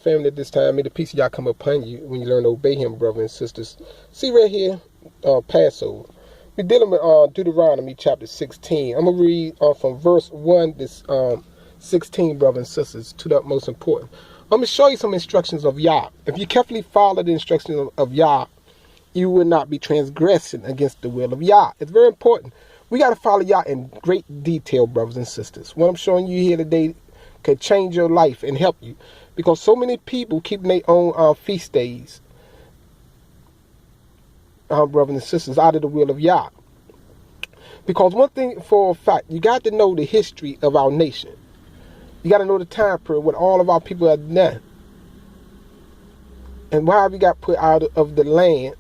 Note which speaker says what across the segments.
Speaker 1: family at this time. May the peace of Yah come upon you when you learn to obey him, brothers and sisters. See right here, Passover. We're dealing with Deuteronomy chapter 16. I'm going to read from verse 1 to 16, brothers and sisters, to the most important. I'm going to show you some instructions of Yah. If you carefully follow the instructions of Yah, you will not be transgressing against the will of Yah. It's very important. We got to follow Yah in great detail, brothers and sisters. What I'm showing you here today can change your life and help you, because so many people keep their own feast days, brothers and sisters, out of the will of Yah. Because one thing for a fact, you got to know the history of our nation. You got to know the time period when all of our people are done, and why we got put out of the land,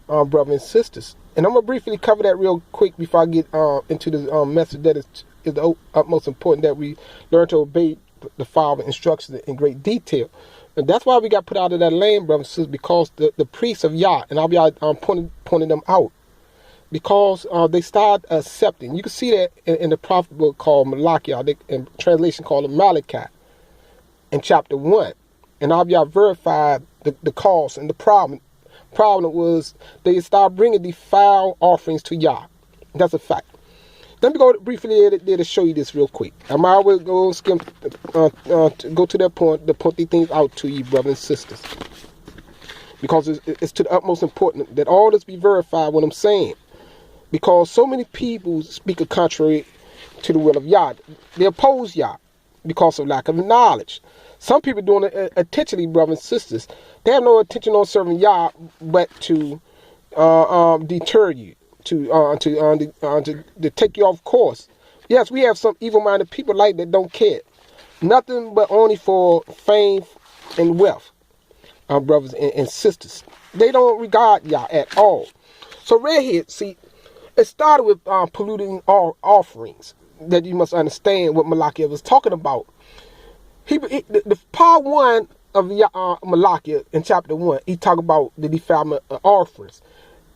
Speaker 1: brothers and sisters. And I'm going to briefly cover that real quick before I get into the message that is the utmost important, that we learn to obey the Father's instructions in great detail. And that's why we got put out of that land, brothers and sisters, because the priests of Yah, and I'll be pointing them out, because they started accepting. You can see that in the prophet book called Malachi, in translation called Malachi, in chapter 1. And I'll be verified the cause and the problem. Problem was they started bringing the foul offerings to Yah. That's a fact. Let me go briefly there to show you this real quick. I'm always going to skim, go to that point to point these things out to you, brothers and sisters, because it's to the utmost important that all this be verified what I'm saying. Because so many people speak a contrary to the will of Yah. They oppose Yah because of lack of knowledge. Some people doing it intentionally, brothers and sisters. They have no intention on serving Yah, but to deter you, to take you off course. Yes, we have some evil-minded people like that don't care. Nothing but only for fame and wealth, brothers and sisters. They don't regard Yah at all. So right here, see, it started with polluting all offerings. That you must understand what Malachi was talking about. The part 1 of Malachi in chapter 1, he talk about the defilement of offerings.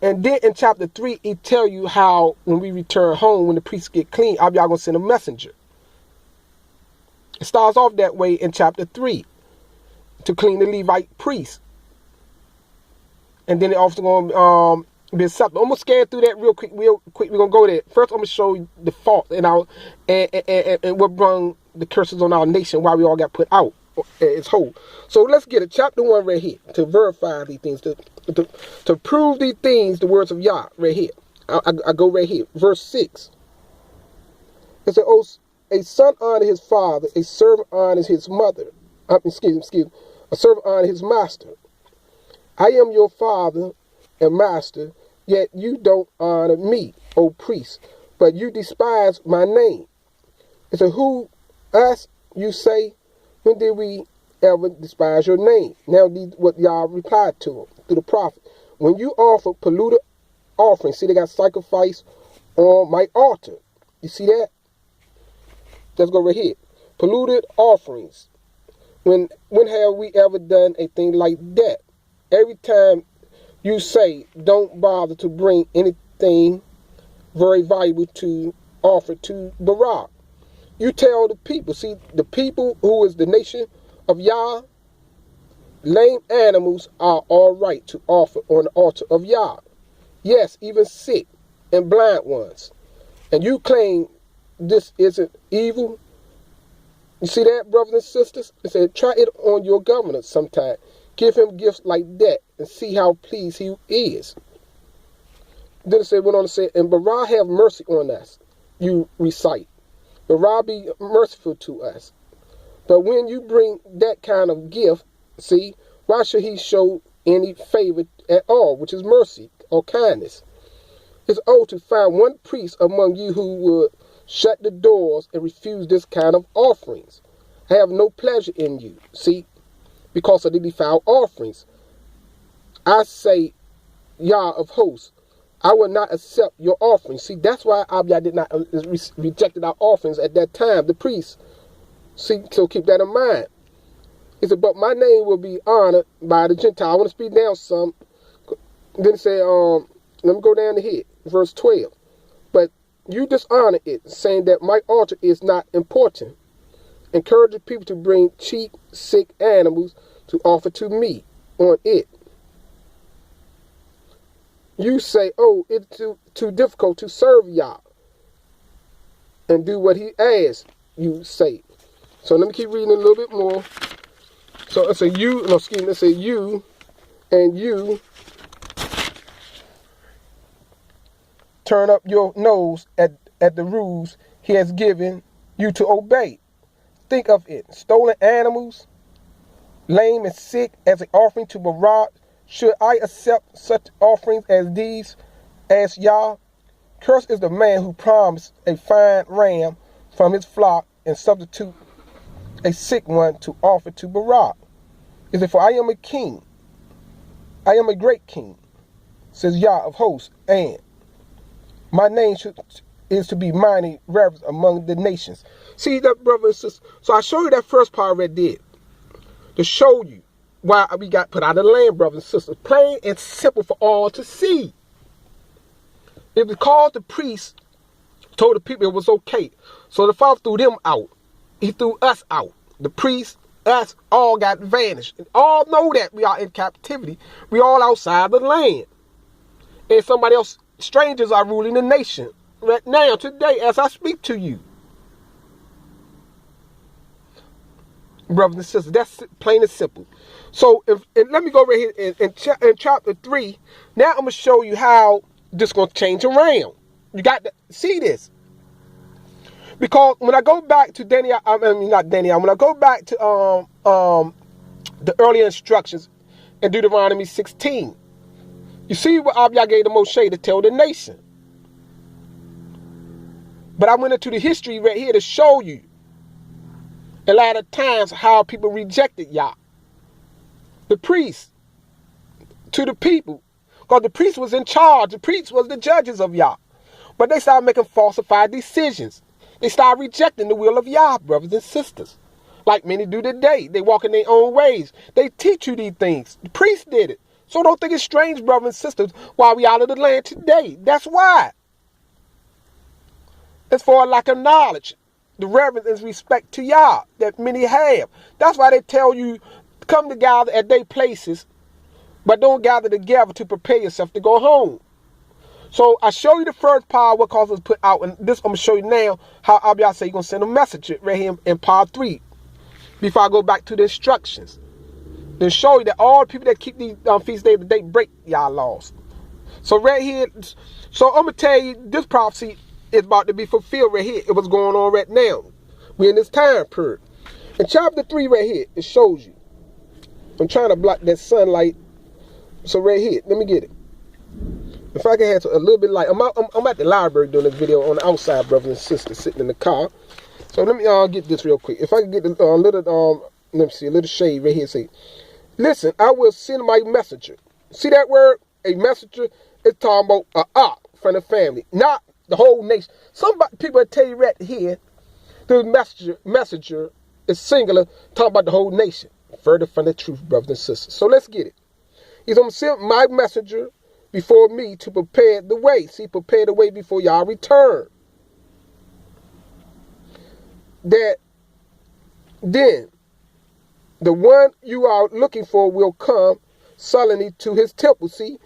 Speaker 1: And then in chapter 3, he tell you how when we return home, when the priests get clean, y'all going to send a messenger. It starts off that way in chapter 3, to clean the Levite priests. And then it also going to be accepted. I'm going to scan through that real quick. We're going to go there. First, I'm going to show you the fault and what brought the curses on our nation, why we all got put out as whole. So let's get it. Chapter 1 right here, to verify these things, to prove these things, the words of Yah right here. I go right here. Verse 6. It says, "Oh, a son honor his father, a servant honors his mother." Excuse me. A servant honor his master. I am your father and master, yet you don't honor me, O priest, but you despise my name. It says, who us, you say, when did we ever despise your name? Now, what Yah replied to him through the prophet. When you offer polluted offerings, see, they got sacrifice on my altar. You see that? Let's go right here. Polluted offerings. When have we ever done a thing like that? Every time you say, don't bother to bring anything very valuable to offer to Barak. You tell the people, see, the people who is the nation of Yah, lame animals are all right to offer on the altar of Yah. Yes, even sick and blind ones. And you claim this isn't evil? You see that, brothers and sisters? It said, try it on your governor sometime. Give him gifts like that and see how pleased he is. Then it went on to say, and Barak have mercy on us, you recite. Barak be merciful to us. But when you bring that kind of gift, see, why should he show any favor at all, which is mercy or kindness? It's to find one priest among you who would shut the doors and refuse this kind of offerings. I have no pleasure in you, see, because of the defiled offerings. I say, Yah of hosts, I will not accept your offerings. See, that's why Abiyah did not rejected our offerings at that time, the priests. See, so keep that in mind. He said, but my name will be honored by the Gentile. I want to speed down some. Then it said, let me go down to here, verse 12. But you dishonor it, saying that my altar is not important. encourage the people to bring cheap, sick animals to offer to me on it. You say, oh, it's too difficult to serve Yah and do what he asks you say. So let me keep reading a little bit more. So it's a you, no, excuse me, it's a you and you turn up your nose at the rules he has given you to obey. Think of it. Stolen animals, lame and sick as an offering to Barak. Should I accept such offerings as these as Yah? Cursed is the man who promised a fine ram from his flock and substitute a sick one to offer to Barak. Is it for I am a king? I am a great king, says Yah of hosts, and my name is to be mighty reverence among the nations. See that, brother and sister? So I show you that first part right there to show you why we got put out of the land, brothers and sisters. Plain and simple for all to see. It was called the priest, told the people it was okay. So the Father threw them out. He threw us out. The priest, us, all got vanished. And all know that we are in captivity. We all outside the land. And somebody else, strangers are ruling the nation. Right now, today, as I speak to you. Brothers and sisters, that's plain and simple. So, and let me go right here in chapter 3. Now I'm going to show you how this is going to change around. You got to see this. Because when I go back to Daniel, I mean not Daniel, when I go back to the earlier instructions in Deuteronomy 16, you see what Abiyah gave to Moshe to tell the nation. But I went into the history right here to show you a lot of times how people rejected Yah. The priest to the people. Because the priest was in charge. The priest was the judges of Yah. But they started making falsified decisions. They started rejecting the will of Yah, brothers and sisters. Like many do today. They walk in their own ways. They teach you these things. The priest did it. So don't think it's strange, brothers and sisters, why we out of the land today. That's why. It's for a lack of knowledge. The reverence and respect to Yah that many have. That's why they tell you, come together at their places, but don't gather together to prepare yourself to go home. So I show you the first part, what causes us put out, and this I'm going to show you now how Abiyah say you're going to send a message right here in part 3, before I go back to the instructions. Then show you that all the people that keep these feast days, they break Yah laws. So right here, so I'm going to tell you, this prophecy is about to be fulfilled right here. It was going on right now. We're in this time period. In chapter 3 right here, it shows you. I'm trying to block that sunlight. So right here, let me get it. If I can have a little bit light. I'm at the library doing this video on the outside, brothers and sisters, sitting in the car. So let me get this real quick. If I can get a little, let me see, a little shade right here. Say, listen, I will send my messenger. See that word? A messenger is talking about an ark from the family, not the whole nation. Some people will tell you right here, the messenger is singular, talking about the whole nation. Further from the truth, brothers and sisters. So let's get it. He's going to send my messenger before me to prepare the way. See, prepare the way before y'all return. That then the one you are looking for will come suddenly to his temple. See,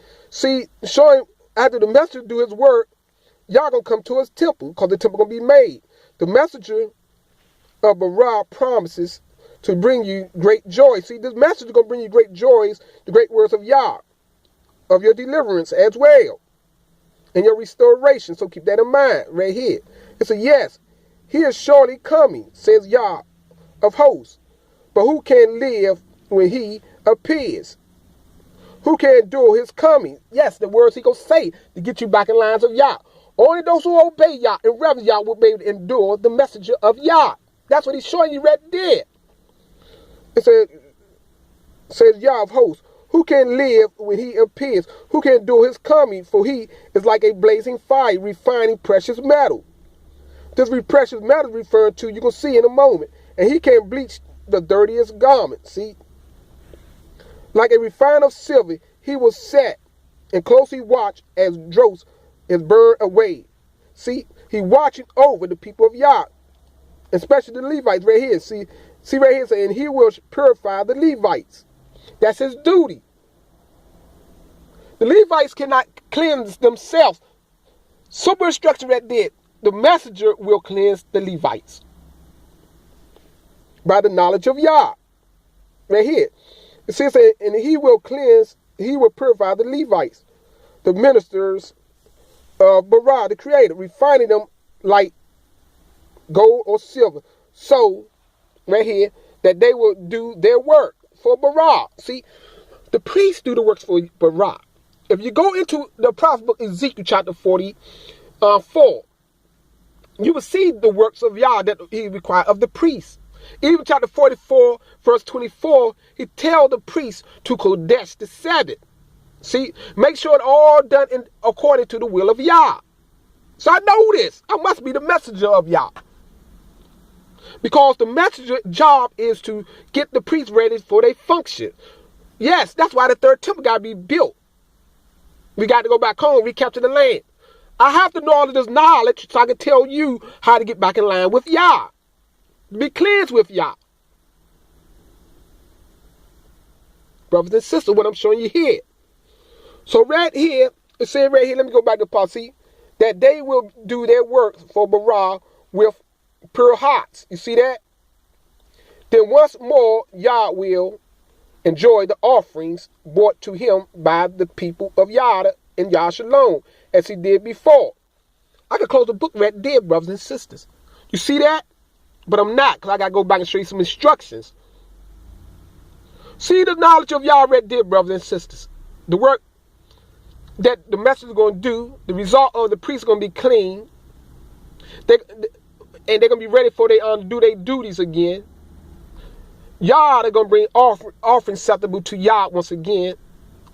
Speaker 1: showing after the messenger do his work, y'all gonna come to his temple because the temple gonna be made. The messenger of Barak promises to bring you great joy. See, this message is gonna bring you great joys, the great words of Yah, of your deliverance as well, and your restoration. So keep that in mind right here. It's a yes. He is surely coming, says Yah of hosts. But who can live when he appears? Who can endure his coming? Yes, the words he gonna say to get you back in lines of Yah. Only those who obey Yah and reverence Yah will be able to endure the messenger of Yah. That's what he's showing you right there. It says Yah of hosts. Who can live when he appears? Who can endure his coming? For he is like a blazing fire, refining precious metal. This precious metal referred to, you're going to see in a moment. And he can bleach the dirtiest garment. See? Like a refiner of silver, he was set and closely watched as dross is burned away. See? He watching over the people of Yah. especially the Levites right here. See right here saying he will purify the Levites. That's his duty. The Levites cannot cleanse themselves. Super instruction right there. The messenger will cleanse the Levites by the knowledge of Yah. Right here. It says, and he will purify the Levites, the ministers of Barah, the creator, refining them like gold or silver. So, right here, that they will do their work for Barah. See, the priests do the works for Barah. If you go into the prophet book, Ezekiel chapter 44, you will see the works of Yah that he required of the priests. Even chapter 44, verse 24, he tells the priests to kodesh the Sabbath. See, make sure it's all done according to the will of Yah. So I know this. I must be the messenger of Yah. Because the messenger's job is to get the priests ready for their function. Yes, that's why the third temple got to be built. We got to go back home, recapture the land. I have to know all of this knowledge so I can tell you how to get back in line with Yah. Be cleansed with Yah. Brothers and sisters, what I'm showing you here. So right here, it says right here, let me go back to Paul, see, that they will do their work for Barah with pure hearts. You see that? Then once more, Yah will enjoy the offerings brought to him by the people of Yah and Yah Shalom, as he did before. I could close the book right there, brothers and sisters. You see that? But I'm not, because I got to go back and show you some instructions. See the knowledge of Yah right there, brothers and sisters. The work that the messenger is going to do, the result of the priest is going to be clean. And they're going to be ready for they do their duties again. Yah, they're going to bring offering acceptable to Yah once again.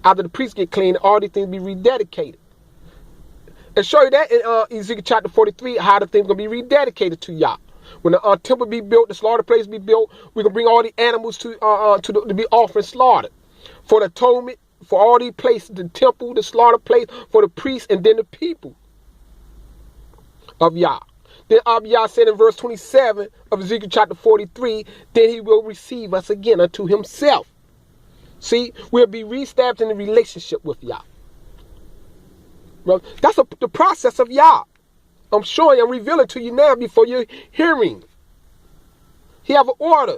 Speaker 1: After the priests get clean, all these things be rededicated. And show you that in Ezekiel chapter 43, how the things going to be rededicated to Yah. When the temple be built, the slaughter place be built, we're going to bring all the animals to be offered and slaughtered. For the atonement, for all these places, the temple, the slaughter place, for the priests, and then the people of Yah. Then Yah said in verse 27 of Ezekiel chapter 43, then he will receive us again unto himself. See, we'll be reestablished in the relationship with Yah. Well, that's the process of Yah. I'm showing, I'm revealing to you now before you're hearing. He have an order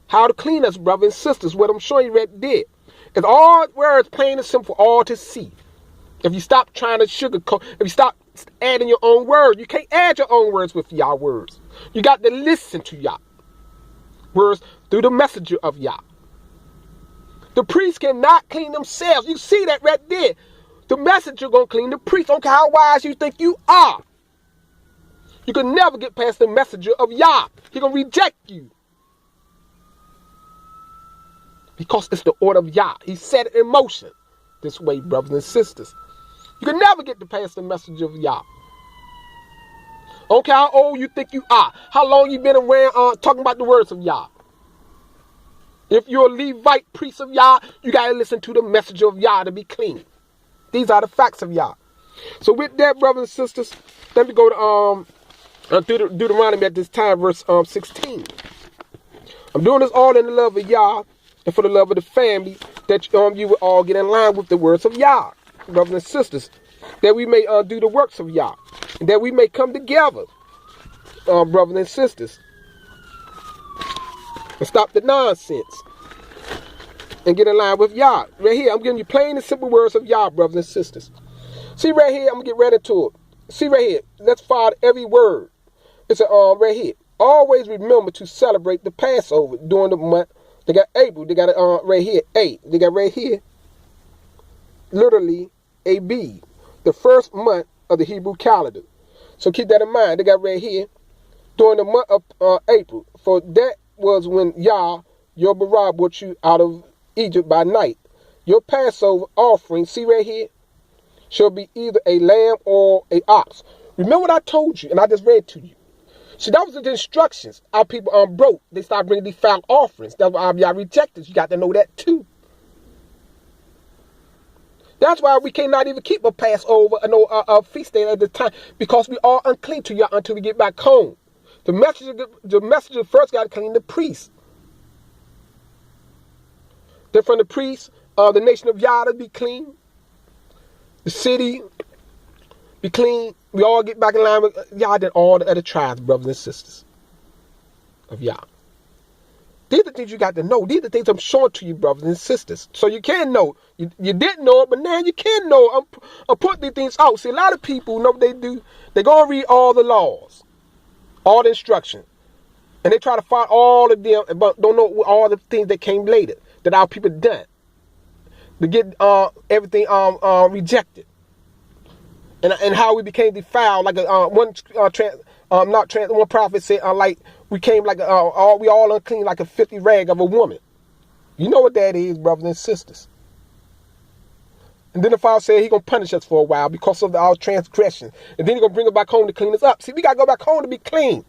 Speaker 1: how to clean us, brothers and sisters. What I'm showing you right there. It's all where it's plain and simple for all to see. If you stop trying to sugarcoat, if you stop adding your own words, you can't add your own words with Yah words. You got to listen to Yah words through the messenger of Yah. The priests cannot clean themselves. You see that right there. The messenger gonna clean the priest. Don't care how wise you think you are. You can never get past the messenger of Yah. He gonna reject you. Because it's the order of Yah. He set it in motion this way, brothers and sisters. You can never get past the messenger of Yah. I don't care how old you think you are. How long you been around talking about the words of Yah. If you're a Levite priest of Yah, you got to listen to the messenger of Yah to be clean. These are the facts of Yah. So with that, brothers and sisters, let me go to Deuteronomy at this time, verse 16. I'm doing this all in the love of Yah and for the love of the family, that you will all get in line with the words of Yah, brothers and sisters, that we may do the works of Yah, and that we may come together, brothers and sisters, and stop the nonsense and get in line with Yah. Right here, I'm giving you plain and simple words of Yah, brothers and sisters. See right here, I'm going to get right into it. See right here, let's follow every word. It's right here. Always remember to celebrate the Passover during the month. They got April. They got it right here, A. They got right here, literally, AB, the first month of the Hebrew calendar. So keep that in mind. They got right here, during the month of April. For that was when Yah, your Barah, brought you out of Egypt by night. Your Passover offering, see right here, shall be either a lamb or a ox. Remember what I told you, and I just read to you. See, that was the instructions. Our people broke. They started bringing these foul offerings. That's why y'all rejected. You got to know that too. That's why we cannot even keep a Passover, a feast day at the time, because we are unclean to y'all until we get back home. The messenger first got to clean the priest. Then from the priest, the nation of Yah to be clean. The city be clean. We all get back in line with Yah and all the other tribes, brothers and sisters of Yah. These are the things you got to know. These are the things I'm showing to you, brothers and sisters. So you can know. You didn't know it, but now you can know. I'm putting these things out. See, a lot of people know what they do. They go and read all the laws, all the instructions, and they try to find all of them, but don't know all the things that came later that our people done to get everything rejected, and how we became defiled. Like one prophet said, like we came like we all unclean like a filthy rag of a woman. You know what that is, brothers and sisters. And then the Father said He's gonna punish us for a while because of our transgression, and then He's gonna bring us back home to clean us up. See, we gotta go back home to be clean,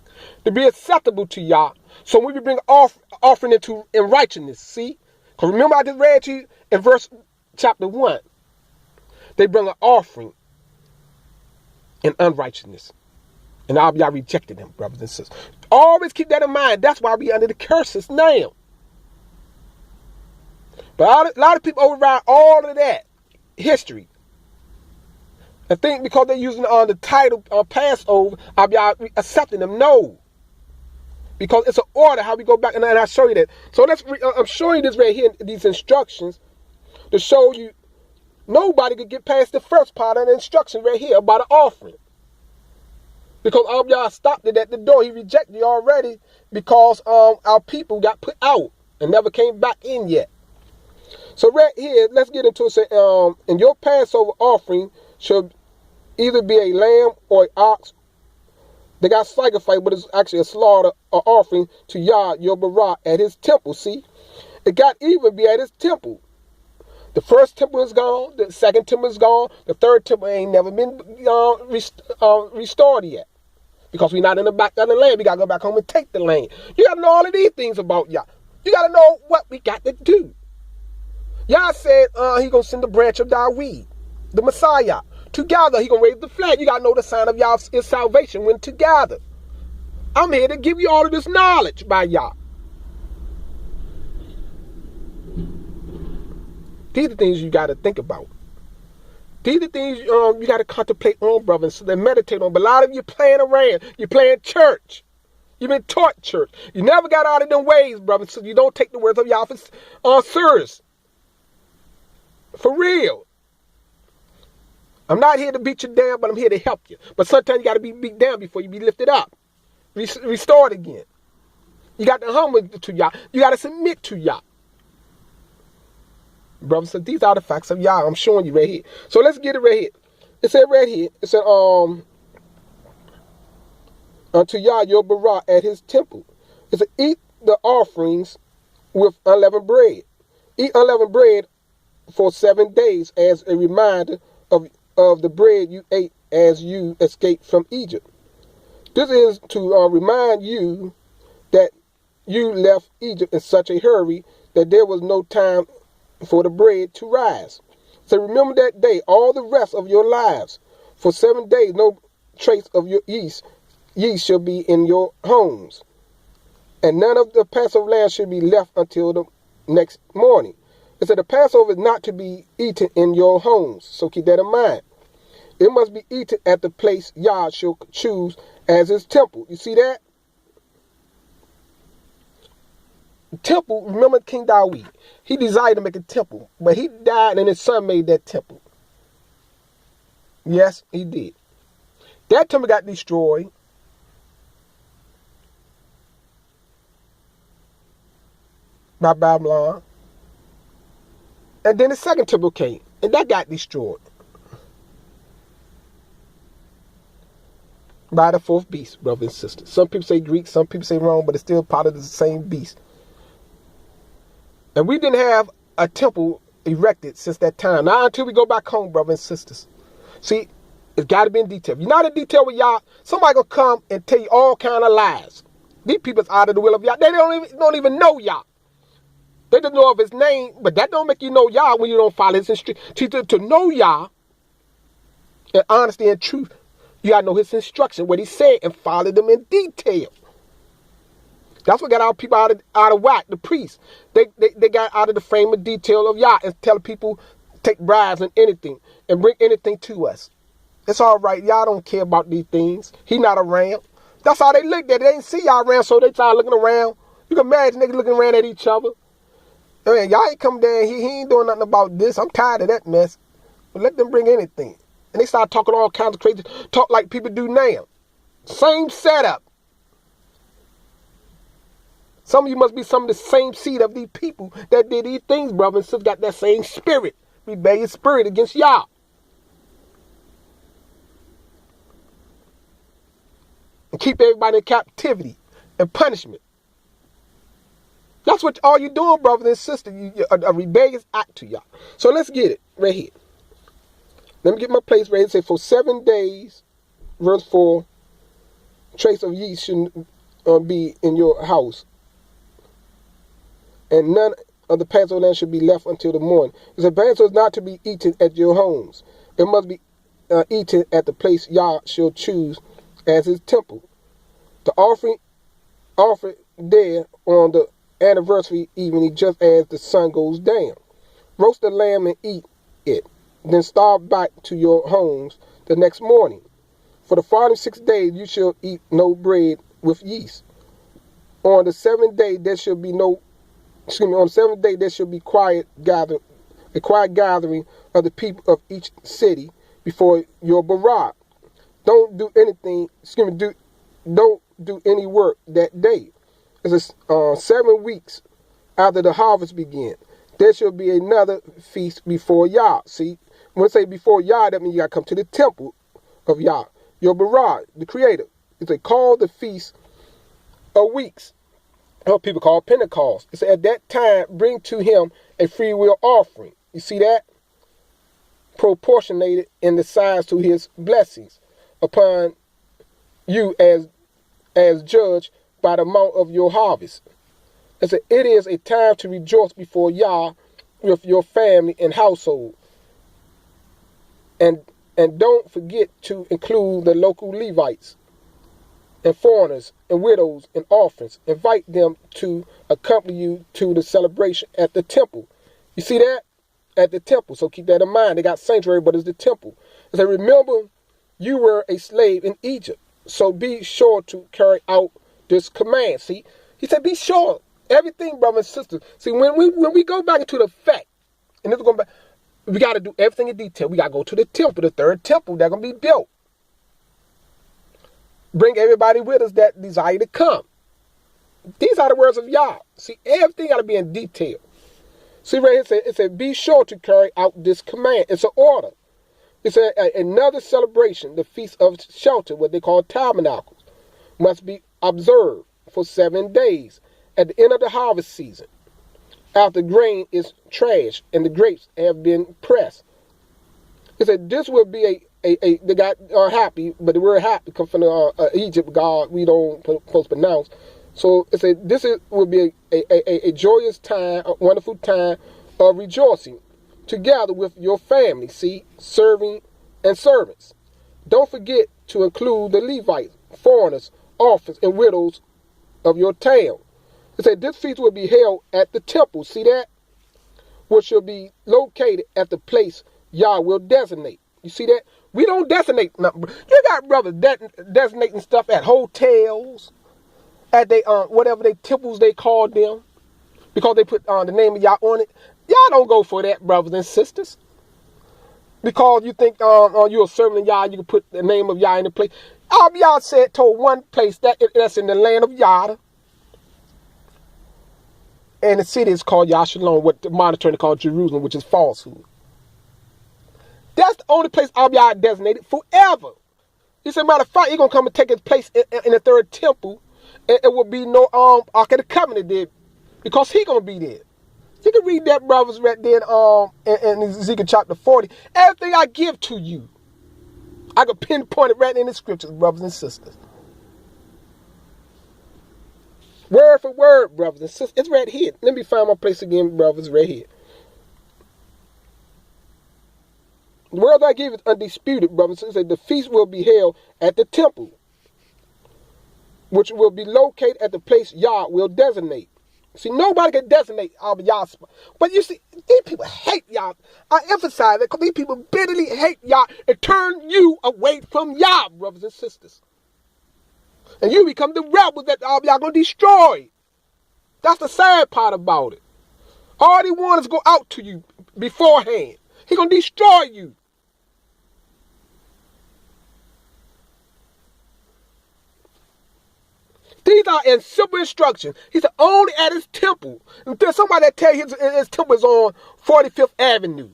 Speaker 1: to be acceptable to Yah. So when we bring offering in righteousness, see, because remember I just read to you in verse chapter 1, they bring an offering in unrighteousness. And y'all rejected them, brothers and sisters. Always keep that in mind. That's why we under the curses now. But a lot of people override all of that history. I think because they're using the title Passover, y'all accepting them. No. Because it's an order how we go back. And I'll show you that. So I'm showing you this right here, these instructions, to show you nobody could get past the first part of the instruction right here about an offering. Because all of y'all stopped it at the door. He rejected you already because our people got put out and never came back in yet. So right here, let's get into it. Say, and your Passover offering should either be a lamb or an ox. They got sacrificed, but it's actually a slaughter or offering to Yah, your Barak, at His temple. See, it got even be at His temple. The first temple is gone. The second temple is gone. The third temple ain't never been restored yet. Because we're not in the back of the land. We got to go back home and take the land. You got to know all of these things about Yah. You got to know what we got to do. Yah said He's going to send the branch of David, the Messiah. Together, He's going to raise the flag. You got to know the sign of Yah's salvation when together. I'm here to give you all of this knowledge by Yah. These are the things you got to think about. These are the things you got to contemplate on, brothers, and meditate on. But a lot of you playing around. You're playing church. You've been taught church. You never got out of them ways, brothers, so you don't take the words of Yah serious. For real. I'm not here to beat you down, but I'm here to help you. But sometimes you got to be beat down before you be lifted up. Restored again. You got to humble to Yah. You got to submit to Yah. Brothers, so these are the facts of Yah. I'm showing you right here. So let's get it right here. It said right here. It said, unto Yah your Barak at His temple. It said, eat the offerings with unleavened bread. Eat unleavened bread for 7 days as a reminder of the bread you ate as you escaped from Egypt. This is to remind you that you left Egypt in such a hurry that there was no time for the bread to rise. So remember that day, all the rest of your lives. For 7 days, no trace of your yeast shall be in your homes. And none of the Passover lamb should be left until the next morning. It said the Passover is not to be eaten in your homes. So keep that in mind. It must be eaten at the place Yah shall choose as His temple. You see that? Temple, remember King David. He desired to make a temple, but he died and his son made that temple. Yes, he did. That temple got destroyed. By Babylon. And then the second temple came, and that got destroyed. By the fourth beast, brothers and sisters. Some people say Greek, some people say Rome, but it's still part of the same beast. And we didn't have a temple erected since that time. Not until we go back home, brothers and sisters. See, it's got to be in detail. If you're not in detail with Yah, somebody going to come and tell you all kind of lies. These people's out of the will of Yah. They don't even know Yah. They just know of His name, but that don't make you know Yah when you don't follow His instruction. To know Yah in honesty and truth, you got to know His instruction, what He said, and follow them in detail. That's what got our people out of whack. The priests, they got out of the frame of detail of Yah and tell people take bribes and anything and bring anything to us. It's all right. Y'all don't care about these things. He not around. That's how they looked at it. They didn't see y'all around, so they started looking around. You can imagine niggas looking around at each other. Man, y'all ain't come down here. He ain't doing nothing about this. I'm tired of that mess. But let them bring anything. And they start talking all kinds of crazy talk like people do now. Same setup. Some of you must be some of the same seed of these people that did these things, brother and sister. Got that same spirit, rebellious spirit against y'all. And keep everybody in captivity and punishment. That's what all you doing, brothers and sisters. A rebellious act to y'all. So let's get it right here. Let me get my place ready. It says, for 7 days, verse 4, trace of yeast should be in your house, and none of the Passover lamb should be left until the morning. It says, Passover is not to be eaten at your homes. It must be eaten at the place Yah shall choose as his temple. The offering offered there on the anniversary evening, just as the sun goes down. Roast the lamb and eat it. Then start back to your homes the next morning. For the following 6 days you shall eat no bread with yeast. On the seventh day there shall be on the seventh day there shall be a quiet gathering of the people of each city before your barak. Don't do anything. Don't do any work that day. It's 7 weeks after the harvest begins. There shall be another feast before Yah. See, when I say before Yah, that means you got to come to the temple of Yah, your Barak, the Creator. It's called the Feast of Weeks. Or people call it Pentecost. It's at that time, bring to him a free will offering. You see that? Proportionated in the size to his blessings upon you as judged by the amount of your harvest. It is a time to rejoice before Yah with your family and household. And don't forget to include the local Levites and foreigners and widows and orphans. Invite them to accompany you to the celebration at the temple. You see that? At the temple. So keep that in mind. They got sanctuary, but it's the temple. It said, remember, you were a slave in Egypt. So be sure to carry out this command. See, he said, be sure. Everything, brothers and sisters. See, when we go back into the fact, and this is going back, we got to do everything in detail. We got to go to the temple, the third temple that's going to be built. Bring everybody with us that desire to come. These are the words of Yah. See, everything got to be in detail. See, right here, it said, be sure to carry out this command. It's an order. It's another celebration, the Feast of Shelter, what they call tabernacles, must be observed for 7 days at the end of the harvest season, after grain is trashed and the grapes have been pressed. It said this will be they got happy, but the word happy comes from Egypt, God, we don't supposed to pronounce. So it said this will be a joyous time, a wonderful time of rejoicing together with your family, see, serving and servants. Don't forget to include the Levites, foreigners, orphans, and widows of your town. It said this feast will be held at the temple, see that? Which shall be located at the place Yah will designate. You see that? We don't designate nothing. You got brothers designating stuff at hotels, at they whatever they temples they call them, because they put the name of Yah on it. Y'all don't go for that, brothers and sisters. Because you think you're a servant of Yah, you can put the name of Yah in the place. Yah told one place that's in the land of Yah. And the city is called Yashalom, what the modern term called Jerusalem, which is falsehood. That's the only place Yah designated forever. He said, matter of fact, he's going to come and take his place in the third temple. And it will be no Ark of the Covenant there, because he's going to be there. You can read that, brothers, right there in Ezekiel chapter 40. Everything I give to you, I can pinpoint it right in the scriptures, brothers and sisters. Word for word, brothers and sisters. It's right here. Let me find my place again, brothers, right here. The word I give is undisputed, brothers and sisters. The feast will be held at the temple. which will be located at the place Yah will designate. See, nobody can designate Yah spot. But you see, these people hate Yah. I emphasize that because these people bitterly hate Yah and turn you away from Yah, brothers and sisters. And you become the rebels that Yah going to destroy. That's the sad part about it. All he wants is go out to you beforehand. He going to destroy you. These are in simple instructions. He said only at his temple. And there's somebody that tell you his temple is on 45th Avenue.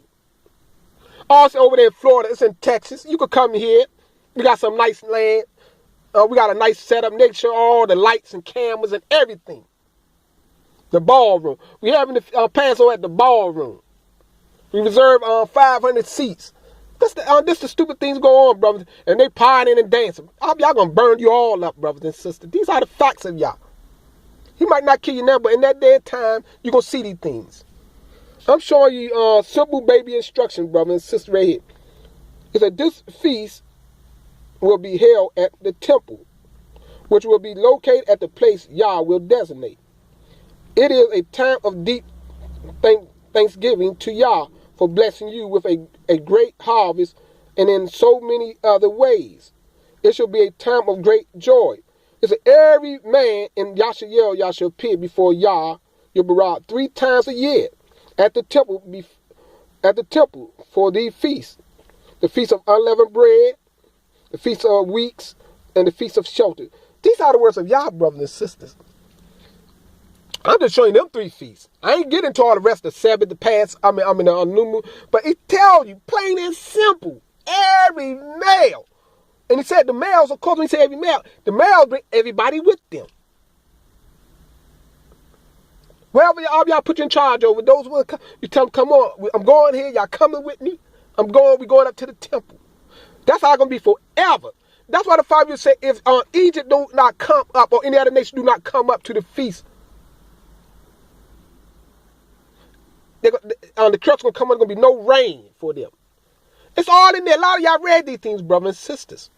Speaker 1: Also over there in Florida, it's in Texas. You could come here. We got some nice land. We got a nice setup. Make sure all the lights and cameras and everything. The ballroom. We having the Passover at the ballroom. We reserve 500 seats. This the stupid things go on, brothers. And they partying and dancing. Y'all going to burn you all up, brothers and sisters. These are the facts of Yah. He might not kill you now, but in that day and time, you're going to see these things. I'm showing you simple baby instructions, brothers and sisters, right here. It said this feast will be held at the temple, which will be located at the place Yah will designate. It is a time of deep thanksgiving to Yah for blessing you with a great harvest and in so many other ways. It shall be a time of great joy. It said every man in Yashael Yah shall appear before Yah, your Barak, 3 times a year at the temple for the feast. The feast of unleavened bread, the feast of weeks, and the feast of shelter. These are the words of Yah, brothers and sisters. I'm just showing them 3 feasts. I ain't getting into all the rest of the Sabbath, the Pass, the New Moon. But it tells you, plain and simple, every male. And he said the males, of course, when he said every male, the males bring everybody with them. Wherever y'all put you in charge over, those will come, you tell them, come on, I'm going here, y'all coming with me. we're going up to the temple. That's how it's going to be forever. That's why the 5 years say, if Egypt do not come up, or any other nation do not come up to the feast, the curse going to come on, there's going to be no rain for them. It's all in there. A lot of y'all read these things, brothers and sisters.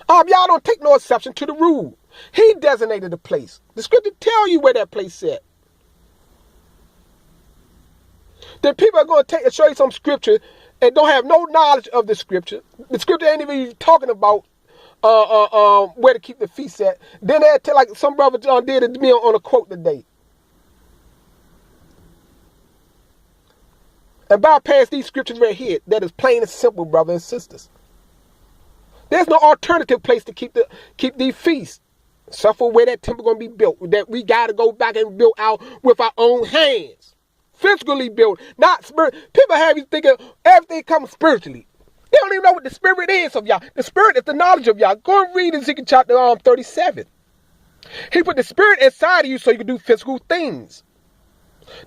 Speaker 1: Y'all don't take no exception to the rule. He designated the place. The scripture tell you where that place is at. Then people are going to take and show you some scripture and don't have no knowledge of the scripture. The scripture ain't even talking about where to keep the feast at. Then they tell, like some brother did it to me on a quote today. And bypass these scriptures right here that is plain and simple, brothers and sisters. There's no alternative place to keep these feasts. Except for where that temple going to be built. That we got to go back and build out with our own hands. Physically built, not spirit. People have you thinking everything comes spiritually. They don't even know what the spirit is of Yah. The spirit is the knowledge of Yah. Go and read Ezekiel chapter 37. He put the spirit inside of you so you can do physical things.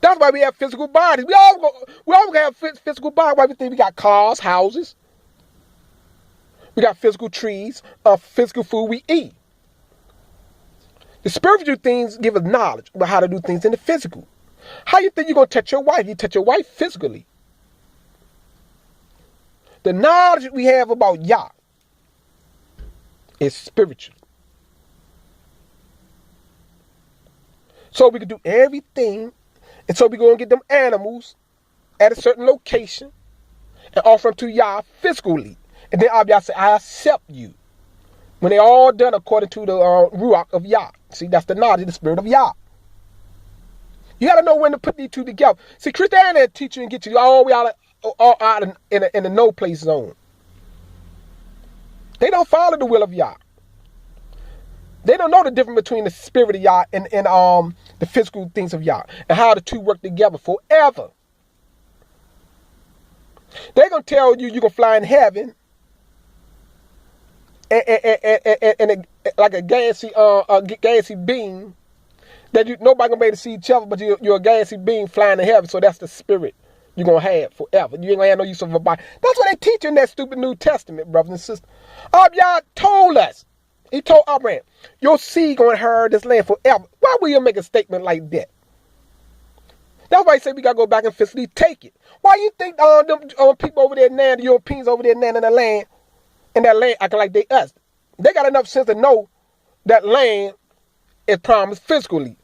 Speaker 1: That's why we have physical bodies. We all have physical bodies. Why we think we got cars, houses. We got physical trees, physical food we eat. The spiritual things give us knowledge about how to do things in the physical. How you think you're going to touch your wife? You touch your wife physically. The knowledge we have about Yah is spiritual. So we can do everything. And so we're going to get them animals at a certain location and offer them to Yah physically. And then Yah say, I accept you. When they're all done according to the Ruach of Yah. See, that's the knowledge of the spirit of Yah. You got to know when to put these two together. See, Christianity will teach you and get you all the way out in the no place zone. They don't follow the will of Yah. They don't know the difference between the spirit of Yah and the physical things of Yah. And how the two work together forever. They're going to tell you you're going to fly in heaven. And like a gassy beam that nobody gonna be able to see each other, but you're a gassy beam flying in heaven. So that's the spirit you're gonna have forever. You ain't gonna have no use of a body. That's what they teach in that stupid New Testament, brothers and sisters. Yah told us. He told Abraham, your seed gonna inherit this land forever. Why will you make a statement like that? That's why he said we gotta go back and physically take it. Why you think them people over there now, the Europeans over there now in the land, and that land acting like they us? They got enough sense to know that land is promised physically.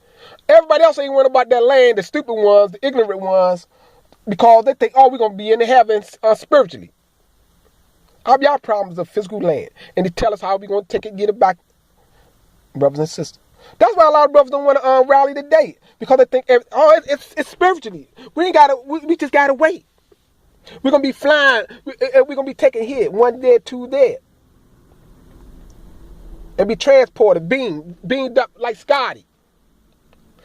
Speaker 1: Everybody else ain't worried about that land, the stupid ones, the ignorant ones, because they think, oh, we're going to be in the heavens spiritually. Y'all promised a physical land. And they tell us how we're going to take it, get it back, brothers and sisters. That's why a lot of brothers don't want to rally today, because they think, it's spiritually. We just got to wait. We're going to be flying. We're going to be taking hit. One dead, two dead. And be transported, beamed up like Scotty.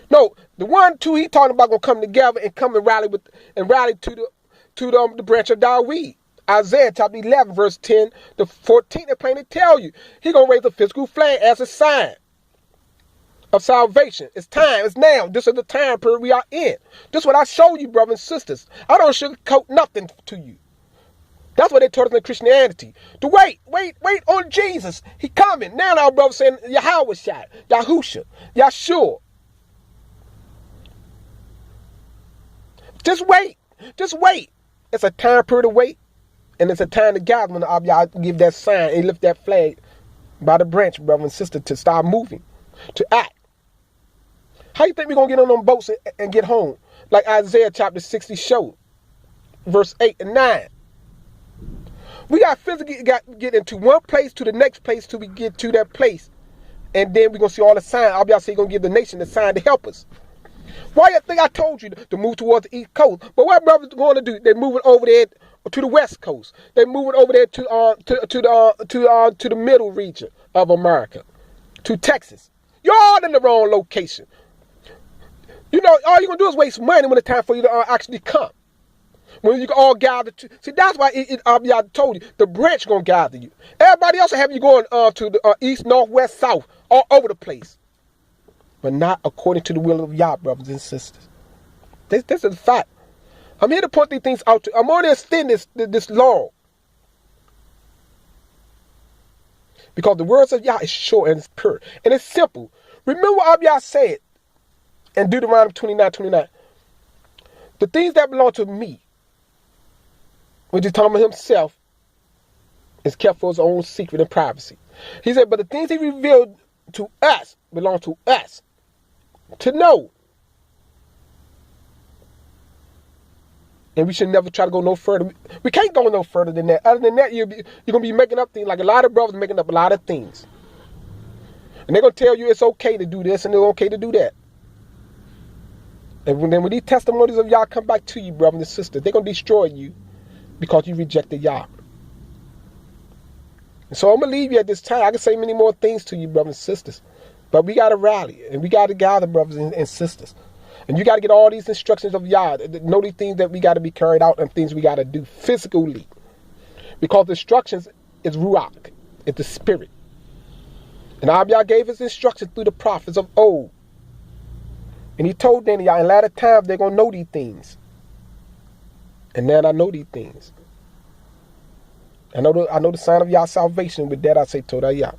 Speaker 1: No, the 1, 2 he talking about gonna come together and come and rally to the branch of Dawid. Isaiah chapter 11, verse 10 to 14, they plainly tell you he gonna raise a physical flag as a sign of salvation. It's time. It's now. This is the time period we are in. This is what I show you, brothers and sisters. I don't sugarcoat nothing to you. That's what they taught us in Christianity. To wait on Jesus. He coming. Now our brothers saying Yahweh Shai, Yahusha, Yahshua. Just wait. Just wait. It's a time period to wait. And it's a time to gather when y'all give that sign and lift that flag by the branch, brother and sister, to start moving, to act. How you think we're going to get on them boats and get home? Like Isaiah chapter 60 showed. Verse 8 and 9. We got physically get into one place to the next place till we get to that place. And then we're going to see all the signs. Y'all say going to give the nation the sign to help us. Why you think I told you to move towards the East Coast? But what brothers going to do? They're moving over there to the West Coast. They're moving over there to the middle region of America, to Texas. You're all in the wrong location. You know, all you're going to do is waste money when it's time for you to actually come. When you can all gather. See, that's why I told you, the branch going to gather you. Everybody else will have you going to the east, north, west, south, all over the place. But not according to the will of Yah, brothers and sisters. This is a fact. I'm here to point these things out to you. I'm only extending this law. Because the words of Yah is short and it's pure. And it's simple. Remember what Yah said in Deuteronomy 29:29. The things that belong to me, which is talking about himself, is kept for his own secret and privacy. He said, but the things he revealed to us belong to us to know. And we should never try to go no further. We can't go no further than that. Other than that, you're going to be making up things. Like a lot of brothers making up a lot of things. And they're going to tell you it's okay to do this and it's okay to do that. And when these testimonies of Yah come back to you, brothers and sisters, they're going to destroy you because you rejected Yah. And so I'm going to leave you at this time. I can say many more things to you, brothers and sisters. But we got to rally. And we got to gather, brothers and sisters. And you got to get all these instructions of Yah. Know these things that we got to be carried out and things we got to do physically. Because the instructions is Ruach. It's the spirit. And Yah gave his instructions through the prophets of old. And he told them, y'all, in latter times, they're going to know these things. And now I know these things. I know the sign of Yah's salvation. With that, I say, Todah Yah.